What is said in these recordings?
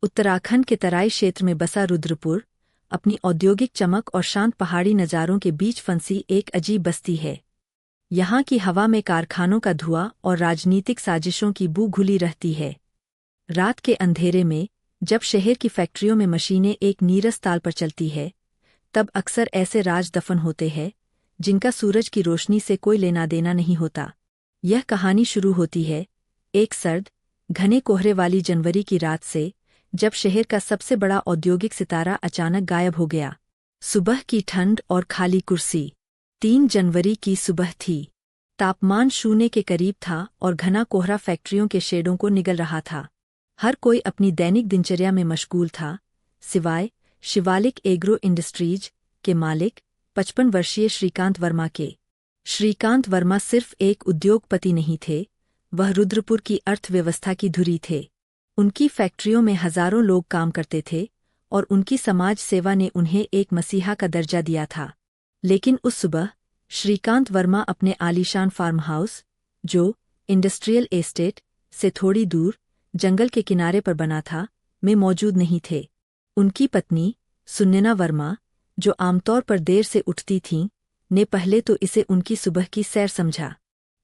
उत्तराखंड के तराई क्षेत्र में बसा रुद्रपुर अपनी औद्योगिक चमक और शांत पहाड़ी नज़ारों के बीच फंसी एक अजीब बस्ती है। यहाँ की हवा में कारखानों का धुआं और राजनीतिक साजिशों की बू घुली रहती है। रात के अंधेरे में जब शहर की फैक्ट्रियों में मशीनें एक नीरस ताल पर चलती है, तब अक्सर ऐसे राज दफन होते हैं जिनका सूरज की रोशनी से कोई लेना देना नहीं होता। यह कहानी शुरू होती है एक सर्द, घने कोहरे वाली जनवरी की रात से, जब शहर का सबसे बड़ा औद्योगिक सितारा अचानक गायब हो गया। सुबह की ठंड और खाली कुर्सी। 3 जनवरी की सुबह थी। तापमान शून्य के करीब था और घना कोहरा फैक्ट्रियों के शेडों को निगल रहा था। हर कोई अपनी दैनिक दिनचर्या में मशगूल था, सिवाय शिवालिक एग्रो इंडस्ट्रीज के मालिक 55 वर्षीय श्रीकांत वर्मा के। श्रीकांत वर्मा सिर्फ एक उद्योगपति नहीं थे, वह रुद्रपुर की अर्थव्यवस्था की धुरी थे। उनकी फैक्ट्रियों में हजारों लोग काम करते थे और उनकी समाज सेवा ने उन्हें एक मसीहा का दर्जा दिया था। लेकिन उस सुबह श्रीकांत वर्मा अपने आलीशान फार्म हाउस, जो इंडस्ट्रियल एस्टेट से थोड़ी दूर जंगल के किनारे पर बना था, में मौजूद नहीं थे। उनकी पत्नी सुनैना वर्मा, जो आमतौर पर देर से उठती थीं, ने पहले तो इसे उनकी सुबह की सैर समझा।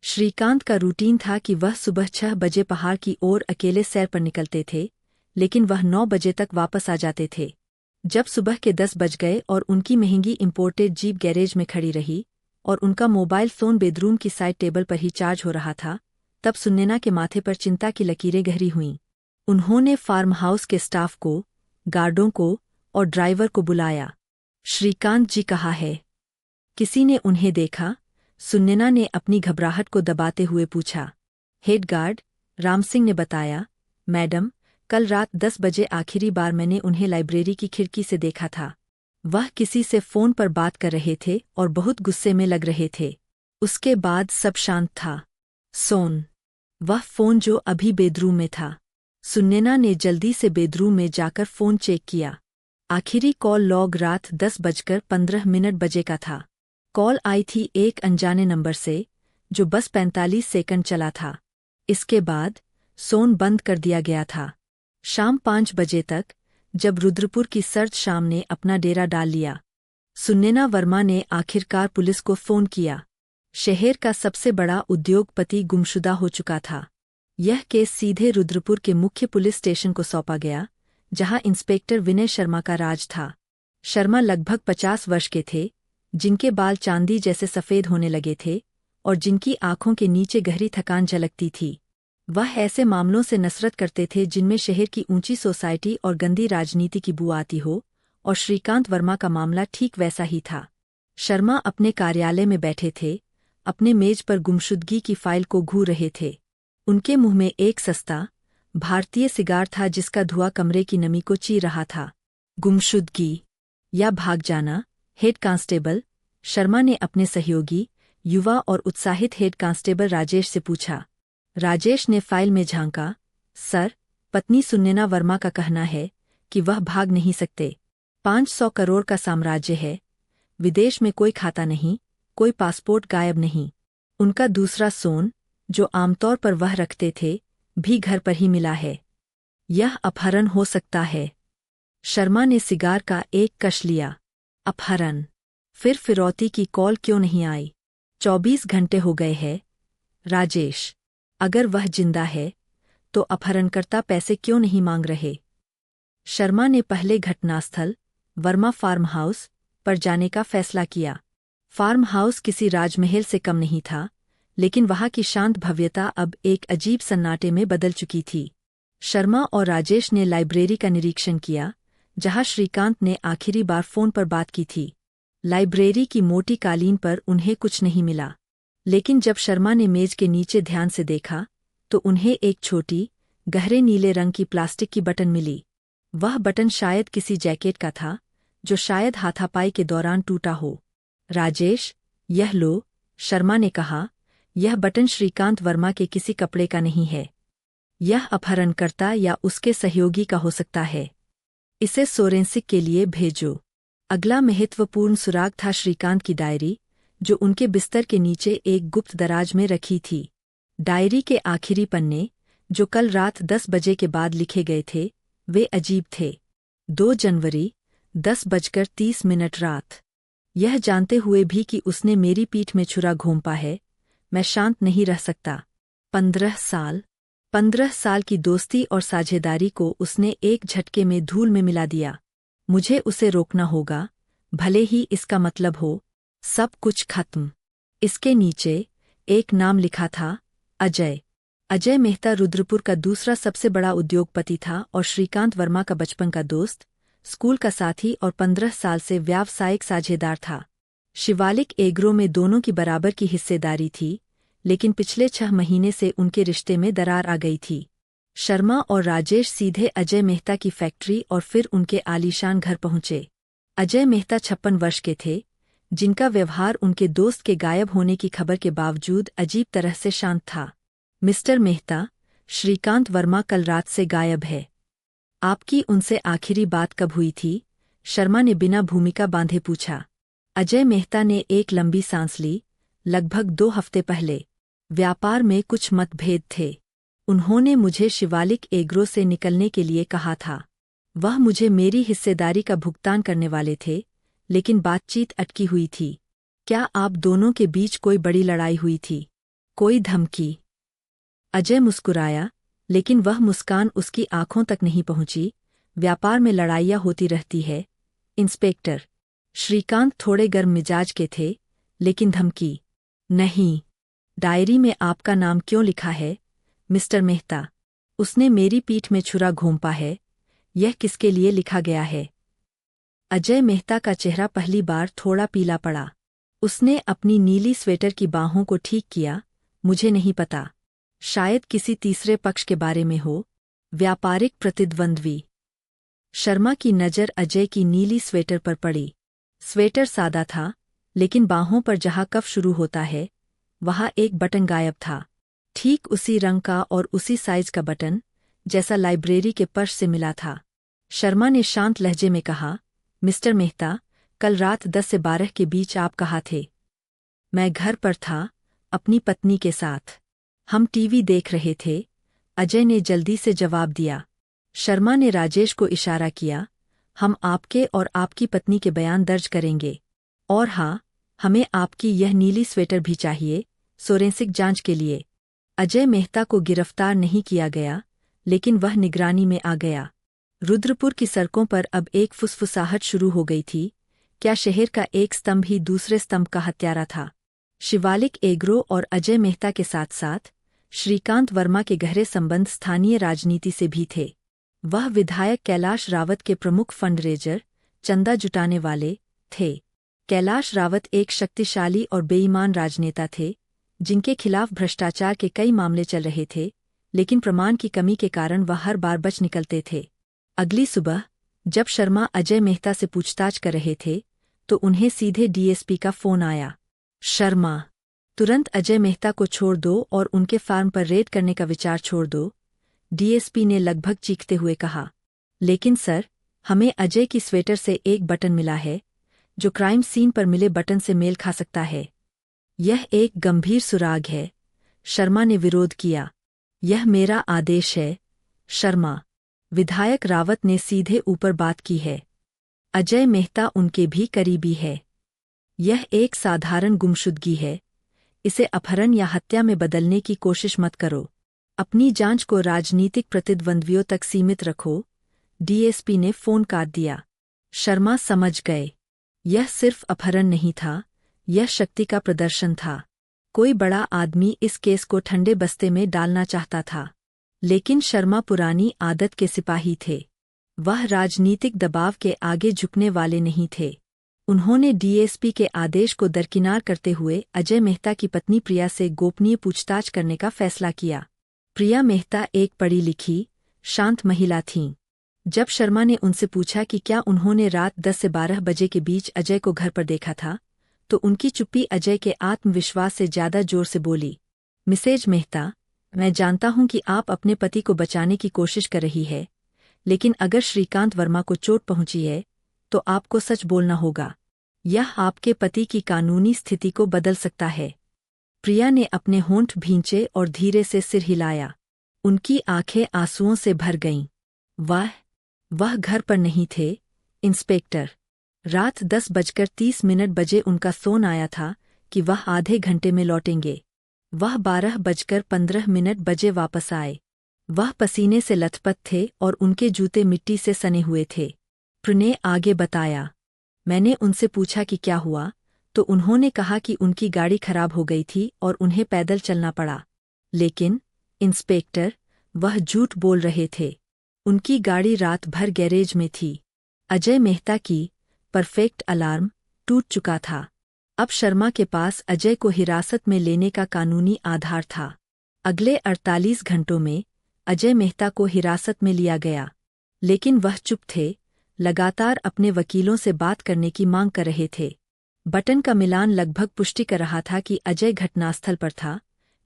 श्रीकांत का रूटीन था कि वह सुबह 6 बजे पहाड़ की ओर अकेले सैर पर निकलते थे, लेकिन वह 9 बजे तक वापस आ जाते थे। जब सुबह के 10 बज गए और उनकी महंगी इंपोर्टेड जीप गैरेज में खड़ी रही और उनका मोबाइल फ़ोन बेडरूम की साइड टेबल पर ही चार्ज हो रहा था, तब सुनैना के माथे पर चिंता की लकीरें गहरी हुईं। उन्होंने फार्म हाउस के स्टाफ को, गार्डों को और ड्राइवर को बुलाया। श्रीकांत जी कहाँ है? किसी ने उन्हें देखा? सुनैना ने अपनी घबराहट को दबाते हुए पूछा। हेड गार्ड राम सिंह ने बताया, मैडम, कल रात 10 बजे आखिरी बार मैंने उन्हें लाइब्रेरी की खिड़की से देखा था। वह किसी से फ़ोन पर बात कर रहे थे और बहुत गुस्से में लग रहे थे। उसके बाद सब शांत था। सोन, वह फ़ोन जो अभी बेडरूम में था। सुनैना ने जल्दी से बेडरूम में जाकर फ़ोन चेक किया। आखिरी कॉल लॉग रात 10:15 बजे का था। कॉल आई थी एक अनजाने नंबर से, जो बस 45 सेकंड चला था। इसके बाद सोन बंद कर दिया गया था। शाम 5 बजे तक, जब रुद्रपुर की सर्द शाम ने अपना डेरा डाल लिया, सुनैना वर्मा ने आखिरकार पुलिस को फ़ोन किया। शहर का सबसे बड़ा उद्योगपति गुमशुदा हो चुका था। यह केस सीधे रुद्रपुर के मुख्य पुलिस स्टेशन को सौंपा गया, जहां इंस्पेक्टर विनय शर्मा का राज था। शर्मा लगभग 50 वर्ष के थे, जिनके बाल चांदी जैसे सफ़ेद होने लगे थे और जिनकी आंखों के नीचे गहरी थकान झलकती थी। वह ऐसे मामलों से नफरत करते थे जिनमें शहर की ऊंची सोसाइटी और गंदी राजनीति की बू आती हो, और श्रीकांत वर्मा का मामला ठीक वैसा ही था। शर्मा अपने कार्यालय में बैठे थे, अपने मेज पर गुमशुदगी की फाइल को घूर रहे थे। उनके मुंह में एक सस्ता भारतीय सिगार था जिसका धुआं कमरे की नमी को चीर रहा था। गुमशुदगी या भाग जाना? हेड कांस्टेबल शर्मा ने अपने सहयोगी, युवा और उत्साहित हेड कांस्टेबल राजेश से पूछा। राजेश ने फाइल में झांका। सर, पत्नी सुनैना वर्मा का कहना है कि वह भाग नहीं सकते। 500 करोड़ का साम्राज्य है, विदेश में कोई खाता नहीं, कोई पासपोर्ट गायब नहीं। उनका दूसरा सोन, जो आमतौर पर वह रखते थे, भी घर पर ही मिला है। यह अपहरण हो सकता है। शर्मा ने सिगार का एक कश लिया। अपहरण? फिर फिरौती की कॉल क्यों नहीं आई? 24 घंटे हो गए हैं। राजेश, अगर वह जिंदा है तो अपहरणकर्ता पैसे क्यों नहीं मांग रहे? शर्मा ने पहले घटनास्थल, वर्मा फार्म हाउस, पर जाने का फैसला किया। फार्म हाउस किसी राजमहल से कम नहीं था, लेकिन वहां की शांत भव्यता अब एक अजीब सन्नाटे में बदल चुकी थी। शर्मा और राजेश ने लाइब्रेरी का निरीक्षण किया, जहां श्रीकांत ने आखिरी बार फ़ोन पर बात की थी। लाइब्रेरी की मोटी कालीन पर उन्हें कुछ नहीं मिला, लेकिन जब शर्मा ने मेज के नीचे ध्यान से देखा, तो उन्हें एक छोटी, गहरे नीले रंग की प्लास्टिक की बटन मिली। वह बटन शायद किसी जैकेट का था, जो शायद हाथापाई के दौरान टूटा हो। राजेश, यह लो, शर्मा ने कहा। यह बटन श्रीकांत वर्मा के किसी कपड़े का नहीं है। यह अपहरणकर्ता या उसके सहयोगी का हो सकता है। इसे फोरेंसिक के लिए भेजो। अगला महत्वपूर्ण सुराग था श्रीकांत की डायरी, जो उनके बिस्तर के नीचे एक गुप्त दराज में रखी थी। डायरी के आखिरी पन्ने, जो कल रात 10 बजे के बाद लिखे गए थे, वे अजीब थे। 2 जनवरी 10:30 रात। यह जानते हुए भी कि उसने मेरी पीठ में छुरा घोंपा है, मैं शांत नहीं रह सकता। 15 साल की दोस्ती और साझेदारी को उसने एक झटके में धूल में मिला दिया। मुझे उसे रोकना होगा, भले ही इसका मतलब हो सब कुछ खत्म। इसके नीचे एक नाम लिखा था, अजय। अजय मेहता रुद्रपुर का दूसरा सबसे बड़ा उद्योगपति था और श्रीकांत वर्मा का बचपन का दोस्त, स्कूल का साथी और 15 साल से व्यावसायिक साझेदार था। शिवालिक एग्रो में दोनों की बराबर की हिस्सेदारी थी, लेकिन पिछले 6 महीने से उनके रिश्ते में दरार आ गई थी। शर्मा और राजेश सीधे अजय मेहता की फैक्ट्री और फिर उनके आलीशान घर पहुंचे। अजय मेहता 56 वर्ष के थे, जिनका व्यवहार उनके दोस्त के गायब होने की खबर के बावजूद अजीब तरह से शांत था। मिस्टर मेहता, श्रीकांत वर्मा कल रात से गायब है। आपकी उनसे आखिरी बात कब हुई थी? शर्मा ने बिना भूमिका बांधे पूछा। अजय मेहता ने एक लंबी सांस ली। लगभग 2 हफ्ते पहले। व्यापार में कुछ मतभेद थे। उन्होंने मुझे शिवालिक एग्रो से निकलने के लिए कहा था। वह मुझे मेरी हिस्सेदारी का भुगतान करने वाले थे, लेकिन बातचीत अटकी हुई थी। क्या आप दोनों के बीच कोई बड़ी लड़ाई हुई थी? कोई धमकी? अजय मुस्कुराया, लेकिन वह मुस्कान उसकी आंखों तक नहीं पहुंची। व्यापार में लड़ाइयाँ होती रहती है, इंस्पेक्टर। श्रीकांत थोड़े गर्म मिजाज के थे, लेकिन धमकी नहीं। डायरी में आपका नाम क्यों लिखा है, मिस्टर मेहता? उसने मेरी पीठ में छुरा घोंपा है। यह किसके लिए लिखा गया है? अजय मेहता का चेहरा पहली बार थोड़ा पीला पड़ा। उसने अपनी नीली स्वेटर की बाहों को ठीक किया। मुझे नहीं पता। शायद किसी तीसरे पक्ष के बारे में हो। व्यापारिक प्रतिद्वंद्वी। शर्मा की नज़र अजय की नीली स्वेटर पर पड़ी। स्वेटर सादा था, लेकिन बाहों पर जहाँ कफ शुरू होता है, वहाँ एक बटन गायब था। ठीक उसी रंग का और उसी साइज का बटन, जैसा लाइब्रेरी के पर्स से मिला था। शर्मा ने शांत लहजे में कहा, मिस्टर मेहता, कल रात 10 से 12 के बीच आप कहाँ थे? मैं घर पर था, अपनी पत्नी के साथ। हम टीवी देख रहे थे, अजय ने जल्दी से जवाब दिया। शर्मा ने राजेश को इशारा किया, हम आपके और आपकी पत्नी के बयान दर्ज करेंगे। और हाँ, हमें आपकी यह नीली स्वेटर भी चाहिए, फोरेंसिक जांच के लिए। अजय मेहता को गिरफ्तार नहीं किया गया, लेकिन वह निगरानी में आ गया। रुद्रपुर की सड़कों पर अब एक फुसफुसाहट शुरू हो गई थी। क्या शहर का एक स्तंभ ही दूसरे स्तंभ का हत्यारा था? शिवालिक एग्रो और अजय मेहता के साथ साथ श्रीकांत वर्मा के गहरे संबंध स्थानीय राजनीति से भी थे। वह विधायक कैलाश रावत के प्रमुख फंडरेजर, चंदा जुटाने वाले थे। कैलाश रावत एक शक्तिशाली और बेईमान राजनेता थे, जिनके खिलाफ भ्रष्टाचार के कई मामले चल रहे थे, लेकिन प्रमाण की कमी के कारण वह हर बार बच निकलते थे। अगली सुबह, जब शर्मा अजय मेहता से पूछताछ कर रहे थे, तो उन्हें सीधे डीएसपी का फोन आया। शर्मा, तुरंत अजय मेहता को छोड़ दो और उनके फार्म पर रेड करने का विचार छोड़ दो, डीएसपी ने लगभग चीखते हुए कहा। लेकिन सर, हमें अजय की स्वेटर से एक बटन मिला है, जो क्राइम सीन पर मिले बटन से मेल खा सकता है। यह एक गंभीर सुराग है। शर्मा ने विरोध किया। यह मेरा आदेश है, शर्मा। विधायक रावत ने सीधे ऊपर बात की है। अजय मेहता उनके भी करीबी है। यह एक साधारण गुमशुदगी है। इसे अपहरण या हत्या में बदलने की कोशिश मत करो। अपनी जांच को राजनीतिक प्रतिद्वंद्वियों तक सीमित रखो। डीएसपी ने फोन काट दिया। शर्मा समझ गए। यह सिर्फ अपहरण नहीं था, यह शक्ति का प्रदर्शन था। कोई बड़ा आदमी इस केस को ठंडे बस्ते में डालना चाहता था। लेकिन शर्मा पुरानी आदत के सिपाही थे। वह राजनीतिक दबाव के आगे झुकने वाले नहीं थे। उन्होंने डीएसपी के आदेश को दरकिनार करते हुए अजय मेहता की पत्नी प्रिया से गोपनीय पूछताछ करने का फैसला किया। प्रिया मेहता एक पढ़ी लिखी, शांत महिला थीं। जब शर्मा ने उनसे पूछा कि क्या उन्होंने रात 10 से 12 बजे के बीच अजय को घर पर देखा था, तो उनकी चुप्पी अजय के आत्मविश्वास से ज्यादा जोर से बोली। मिसेज मेहता, मैं जानता हूं कि आप अपने पति को बचाने की कोशिश कर रही है, लेकिन अगर श्रीकांत वर्मा को चोट पहुंची है, तो आपको सच बोलना होगा। यह आपके पति की कानूनी स्थिति को बदल सकता है। प्रिया ने अपने होंठ भींचे और धीरे से सिर हिलाया। उनकी आंखें आंसुओं से भर गईं। वह वह घर पर नहीं थे, इंस्पेक्टर। रात 10:30 बजे उनका फोन आया था कि वह आधे घंटे में लौटेंगे। वह 12:15 बजे वापस आए। वह पसीने से लथपथ थे और उनके जूते मिट्टी से सने हुए थे। प्रणय आगे बताया, मैंने उनसे पूछा कि क्या हुआ, तो उन्होंने कहा कि उनकी गाड़ी खराब हो गई थी और उन्हें पैदल चलना पड़ा। लेकिन इंस्पेक्टर, वह झूठ बोल रहे थे। उनकी गाड़ी रात भर गैरेज में थी। अजय मेहता की परफेक्ट अलार्म टूट चुका था। अब शर्मा के पास अजय को हिरासत में लेने का कानूनी आधार था। अगले 48 घंटों में अजय मेहता को हिरासत में लिया गया, लेकिन वह चुप थे, लगातार अपने वकीलों से बात करने की मांग कर रहे थे। बटन का मिलान लगभग पुष्टि कर रहा था कि अजय घटनास्थल पर था,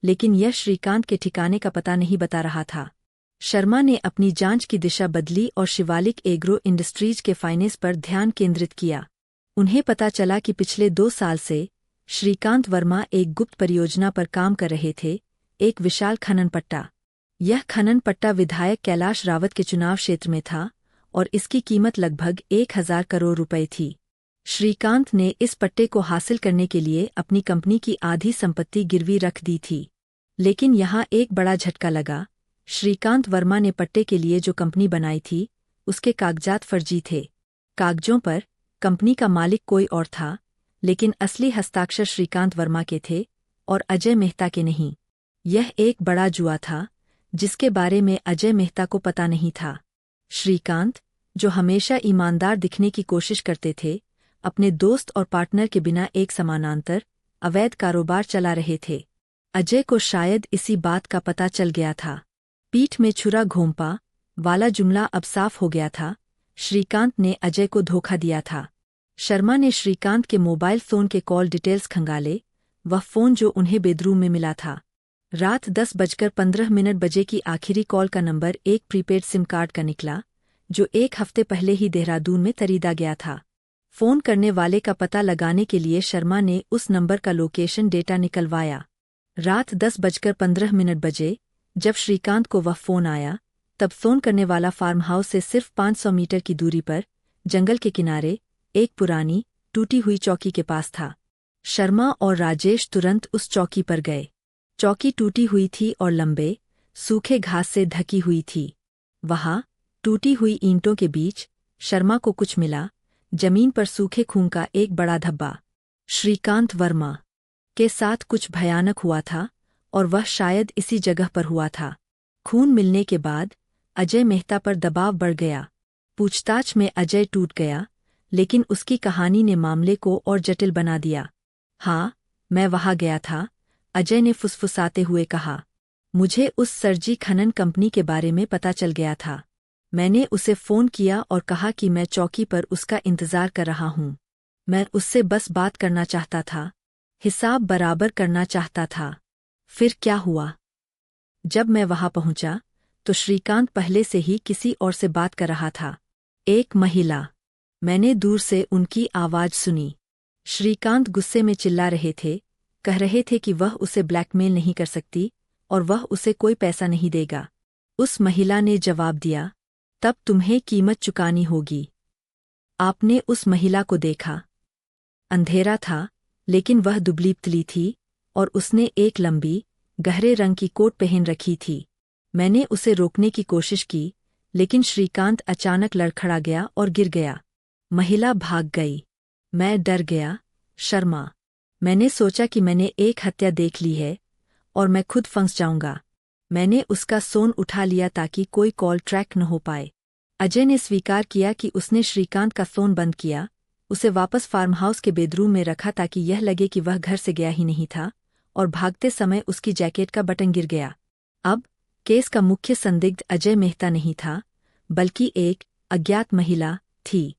लेकिन यह श्रीकांत के ठिकाने का पता नहीं बता रहा था। शर्मा ने अपनी जांच की दिशा बदली और शिवालिक एग्रो इंडस्ट्रीज के फाइनेंस पर ध्यान केंद्रित किया। उन्हें पता चला कि पिछले 2 साल से श्रीकांत वर्मा एक गुप्त परियोजना पर काम कर रहे थे, एक विशाल खनन पट्टा। यह खनन पट्टा विधायक कैलाश रावत के चुनाव क्षेत्र में था और इसकी कीमत लगभग 1000 करोड़ रुपए थी। श्रीकांत ने इस पट्टे को हासिल करने के लिए अपनी कंपनी की आधी संपत्ति गिरवी रख दी थी। लेकिन यहाँ एक बड़ा झटका लगा। श्रीकांत वर्मा ने पट्टे के लिए जो कंपनी बनाई थी, उसके कागजात फर्जी थे। कागजों पर कंपनी का मालिक कोई और था, लेकिन असली हस्ताक्षर श्रीकांत वर्मा के थे और अजय मेहता के नहीं। यह एक बड़ा जुआ था, जिसके बारे में अजय मेहता को पता नहीं था। श्रीकांत, जो हमेशा ईमानदार दिखने की कोशिश करते थे, अपने दोस्त और पार्टनर के बिना एक समानांतर अवैध कारोबार चला रहे थे। अजय को शायद इसी बात का पता चल गया था। पीठ में छुरा घोंपा वाला जुमला अब साफ हो गया था। श्रीकांत ने अजय को धोखा दिया था। शर्मा ने श्रीकांत के मोबाइल फ़ोन के कॉल डिटेल्स खंगाले, वह फ़ोन जो उन्हें बेडरूम में मिला था। रात 10:15 बजे की आखिरी कॉल का नंबर एक प्रीपेड सिम कार्ड का निकला, जो 1 हफ्ते पहले ही देहरादून में खरीदा गया था। फ़ोन करने वाले का पता लगाने के लिए शर्मा ने उस नंबर का लोकेशन डेटा निकलवाया। रात 10:15 बजे जब श्रीकांत को वह फ़ोन आया, तब फ़ोन करने वाला फार्म हाउस से सिर्फ 500 मीटर की दूरी पर, जंगल के किनारे, एक पुरानी, टूटी हुई चौकी के पास था। शर्मा और राजेश तुरंत उस चौकी पर गए। चौकी टूटी हुई थी और लंबे, सूखे घास से ढकी हुई थी। वहाँ, टूटी हुई ईंटों के बीच, शर्मा को कुछ मिला, जमीन पर सूखे खून का एक बड़ा धब्बा। श्रीकांत वर्मा के साथ कुछ भयानक हुआ था, और वह शायद इसी जगह पर हुआ था। खून मिलने के बाद अजय मेहता पर दबाव बढ़ गया। पूछताछ में अजय टूट गया, लेकिन उसकी कहानी ने मामले को और जटिल बना दिया। हाँ, मैं वहाँ गया था, अजय ने फुसफुसाते हुए कहा। मुझे उस सरजी खनन कंपनी के बारे में पता चल गया था। मैंने उसे फ़ोन किया और कहा कि मैं चौकी पर उसका इंतज़ार कर रहा हूँ। मैं उससे बस बात करना चाहता था, हिसाब बराबर करना चाहता था। फिर क्या हुआ? जब मैं वहाँ पहुँचा, तो श्रीकांत पहले से ही किसी और से बात कर रहा था। एक महिला। मैंने दूर से उनकी आवाज़ सुनी। श्रीकांत गुस्से में चिल्ला रहे थे, कह रहे थे कि वह उसे ब्लैकमेल नहीं कर सकती और वह उसे कोई पैसा नहीं देगा। उस महिला ने जवाब दिया, तब तुम्हें कीमत चुकानी होगी। आपने उस महिला को देखा? अंधेरा था, लेकिन वह दुबली-पतली थी और उसने एक लंबी, गहरे रंग की कोट पहन रखी थी। मैंने उसे रोकने की कोशिश की, लेकिन श्रीकांत अचानक लड़खड़ा गया और गिर गया। महिला भाग गई। मैं डर गया, शर्मा। मैंने सोचा कि मैंने एक हत्या देख ली है और मैं खुद फंस जाऊंगा। मैंने उसका फ़ोन उठा लिया ताकि कोई कॉल ट्रैक न हो पाए। अजय ने स्वीकार किया कि उसने श्रीकांत का फ़ोन बंद किया, उसे वापस फार्म हाउस के बेडरूम में रखा ताकि यह लगे कि वह घर से गया ही नहीं था, और भागते समय उसकी जैकेट का बटन गिर गया। अब केस का मुख्य संदिग्ध अजय मेहता नहीं था, बल्कि एक अज्ञात महिला थी।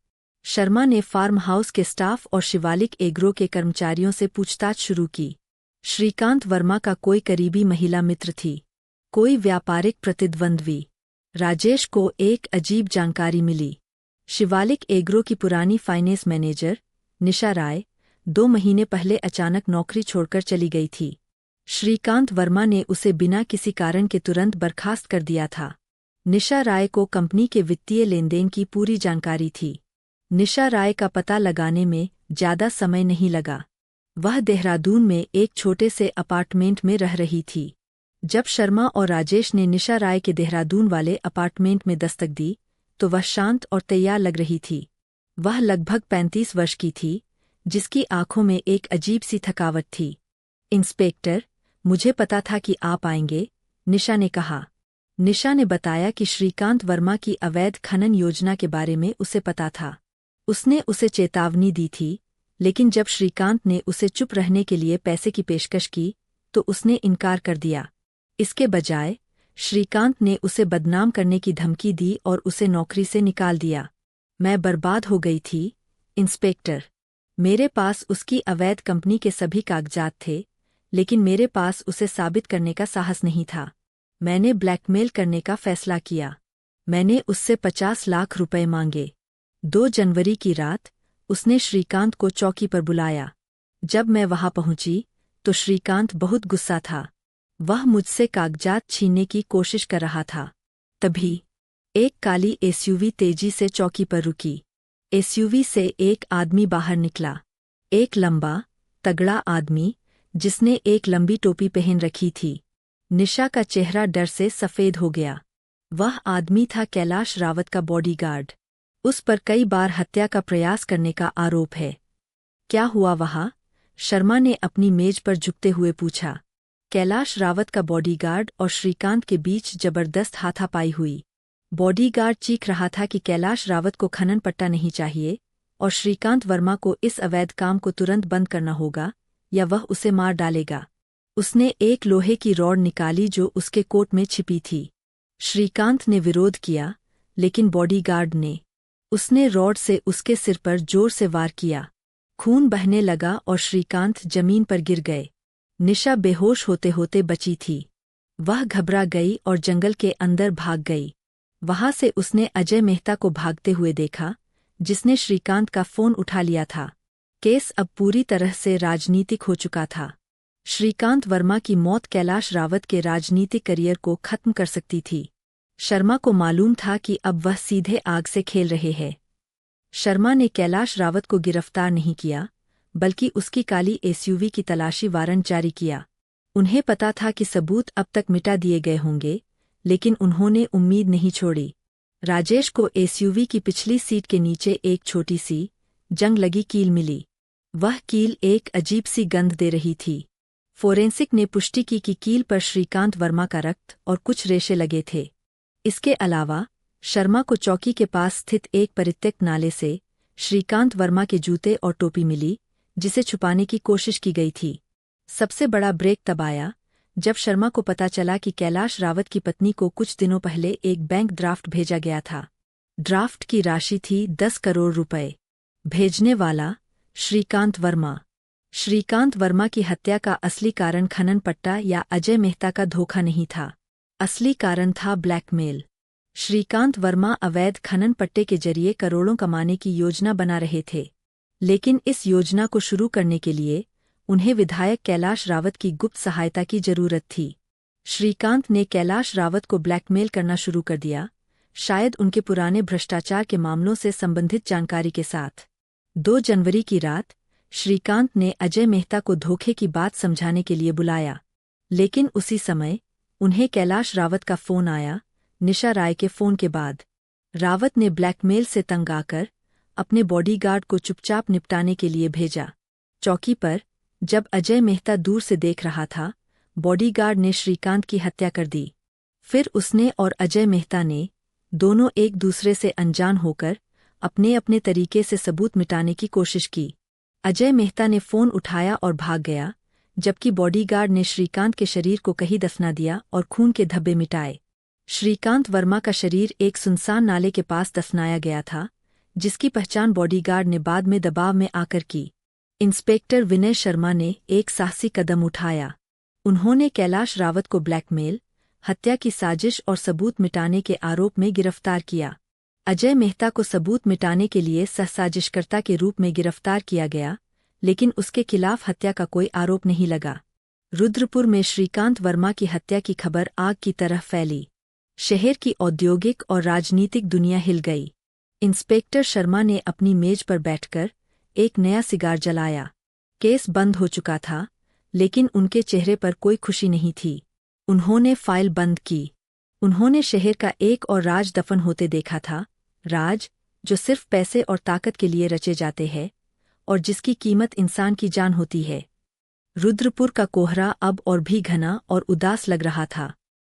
शर्मा ने फार्म हाउस के स्टाफ और शिवालिक एग्रो के कर्मचारियों से पूछताछ शुरू की। श्रीकांत वर्मा का कोई करीबी महिला मित्र थी, कोई व्यापारिक प्रतिद्वंद्वी। राजेश को एक अजीब जानकारी मिली। शिवालिक एग्रो की पुरानी फाइनेंस मैनेजर, निशा राय, 2 महीने पहले अचानक नौकरी छोड़कर चली गई थी। श्रीकांत वर्मा ने उसे बिना किसी कारण के तुरंत बर्खास्त कर दिया था। निशा राय को कंपनी के वित्तीय लेनदेन की पूरी जानकारी थी। निशा राय का पता लगाने में ज्यादा समय नहीं लगा। वह देहरादून में एक छोटे से अपार्टमेंट में रह रही थी। जब शर्मा और राजेश ने निशा राय के देहरादून वाले अपार्टमेंट में दस्तक दी तो वह शांत और तैयार लग रही थी। वह लगभग 35 वर्ष की थी, जिसकी आंखों में एक अजीब सी थकावट थी। इंस्पेक्टर, मुझे पता था कि आप आएंगे, निशा ने कहा। निशा ने बताया कि श्रीकांत वर्मा की अवैध खनन योजना के बारे में उसे पता था। उसने उसे चेतावनी दी थी, लेकिन जब श्रीकांत ने उसे चुप रहने के लिए पैसे की पेशकश की तो उसने इनकार कर दिया। इसके बजाय श्रीकांत ने उसे बदनाम करने की धमकी दी और उसे नौकरी से निकाल दिया। मैं बर्बाद हो गई थी, इंस्पेक्टर। मेरे पास उसकी अवैध कंपनी के सभी कागजात थे, लेकिन मेरे पास उसे साबित करने का साहस नहीं था। मैंने ब्लैकमेल करने का फैसला किया। मैंने उससे 50 लाख रुपए मांगे। 2 जनवरी की रात उसने श्रीकांत को चौकी पर बुलाया। जब मैं वहां पहुंची तो श्रीकांत बहुत गुस्सा था। वह मुझसे कागजात छीनने की कोशिश कर रहा था। तभी एक काली एसयूवी तेजी से चौकी पर रुकी। एसयूवी से एक आदमी बाहर निकला। एक लंबा, तगड़ा आदमी जिसने एक लंबी टोपी पहन रखी थी। निशा का चेहरा डर से सफ़ेद हो गया। वह आदमी था कैलाश रावत का बॉडीगार्ड। उस पर कई बार हत्या का प्रयास करने का आरोप है। क्या हुआ वहाँ? शर्मा ने अपनी मेज पर झुकते हुए पूछा। कैलाश रावत का बॉडीगार्ड और श्रीकांत के बीच जबरदस्त हाथापाई हुई। बॉडीगार्ड चीख रहा था कि कैलाश रावत को खनन पट्टा नहीं चाहिए और श्रीकांत वर्मा को इस अवैध काम को तुरंत बंद करना होगा या वह उसे मार डालेगा। उसने एक लोहे की रॉड निकाली जो उसके कोट में छिपी थी। श्रीकांत ने विरोध किया, लेकिन बॉडीगार्ड ने उसने रॉड से उसके सिर पर जोर से वार किया। खून बहने लगा और श्रीकांत जमीन पर गिर गए। निशा बेहोश होते होते बची थी। वह घबरा गई और जंगल के अंदर भाग गई। वहां से उसने अजय मेहता को भागते हुए देखा, जिसने श्रीकांत का फोन उठा लिया था। केस अब पूरी तरह से राजनीतिक हो चुका था। श्रीकांत वर्मा की मौत कैलाश रावत के राजनीतिक करियर को खत्म कर सकती थी। शर्मा को मालूम था कि अब वह सीधे आग से खेल रहे हैं। शर्मा ने कैलाश रावत को गिरफ्तार नहीं किया, बल्कि उसकी काली एसयूवी की तलाशी वारंट जारी किया। उन्हें पता था कि सबूत अब तक मिटा दिए गए होंगे, लेकिन उन्होंने उम्मीद नहीं छोड़ी। राजेश को एसयूवी की पिछली सीट के नीचे एक छोटी सी, जंग लगी कील मिली। वह कील एक अजीब सी गंध दे रही थी। फोरेंसिक ने पुष्टि की कि कील पर श्रीकांत वर्मा का रक्त और कुछ रेशे लगे थे। इसके अलावा शर्मा को चौकी के पास स्थित एक परित्यक्त नाले से श्रीकांत वर्मा के जूते और टोपी मिली, जिसे छुपाने की कोशिश की गई थी। सबसे बड़ा ब्रेक तब आया जब शर्मा को पता चला कि कैलाश रावत की पत्नी को कुछ दिनों पहले एक बैंक ड्राफ्ट भेजा गया था। ड्राफ्ट की राशि थी 10 करोड़ रुपए। भेजने वाला श्रीकांत वर्मा। श्रीकांत वर्मा की हत्या का असली कारण खनन पट्टा या अजय मेहता का धोखा नहीं था। असली कारण था ब्लैकमेल। श्रीकांत वर्मा अवैध खनन पट्टे के जरिए करोड़ों कमाने की योजना बना रहे थे, लेकिन इस योजना को शुरू करने के लिए उन्हें विधायक कैलाश रावत की गुप्त सहायता की जरूरत थी। श्रीकांत ने कैलाश रावत को ब्लैकमेल करना शुरू कर दिया, शायद उनके पुराने भ्रष्टाचार के मामलों से संबंधित जानकारी के साथ। 2 जनवरी की रात श्रीकांत ने अजय मेहता को धोखे की बात समझाने के लिए बुलाया, लेकिन उसी समय उन्हें कैलाश रावत का फोन आया। निशा राय के फोन के बाद रावत ने ब्लैकमेल से तंग आकर अपने बॉडीगार्ड को चुपचाप निपटाने के लिए भेजा। चौकी पर जब अजय मेहता दूर से देख रहा था, बॉडीगार्ड ने श्रीकांत की हत्या कर दी। फिर उसने और अजय मेहता ने दोनों एक दूसरे से अनजान होकर अपने अपने तरीके से सबूत मिटाने की कोशिश की। अजय मेहता ने फोन उठाया और भाग गया, जबकि बॉडीगार्ड ने श्रीकांत के शरीर को कहीं दफना दिया और खून के धब्बे मिटाए। श्रीकांत वर्मा का शरीर एक सुनसान नाले के पास दफनाया गया था, जिसकी पहचान बॉडीगार्ड ने बाद में दबाव में आकर की। इंस्पेक्टर विनय शर्मा ने एक साहसी कदम उठाया। उन्होंने कैलाश रावत को ब्लैकमेल, हत्या की साजिश और सबूत मिटाने के आरोप में गिरफ्तार किया। अजय मेहता को सबूत मिटाने के लिए सहसाजिशकर्ता के रूप में गिरफ्तार किया गया, लेकिन उसके खिलाफ हत्या का कोई आरोप नहीं लगा। रुद्रपुर में श्रीकांत वर्मा की हत्या की खबर आग की तरह फैली। शहर की औद्योगिक और राजनीतिक दुनिया हिल गई। इंस्पेक्टर शर्मा ने अपनी मेज पर बैठकर एक नया सिगार जलाया। केस बंद हो चुका था, लेकिन उनके चेहरे पर कोई खुशी नहीं थी। उन्होंने फाइल बंद की। उन्होंने शहर का एक और राज दफन होते देखा था, राज जो सिर्फ पैसे और ताकत के लिए रचे जाते हैं और जिसकी कीमत इंसान की जान होती है। रुद्रपुर का कोहरा अब और भी घना और उदास लग रहा था।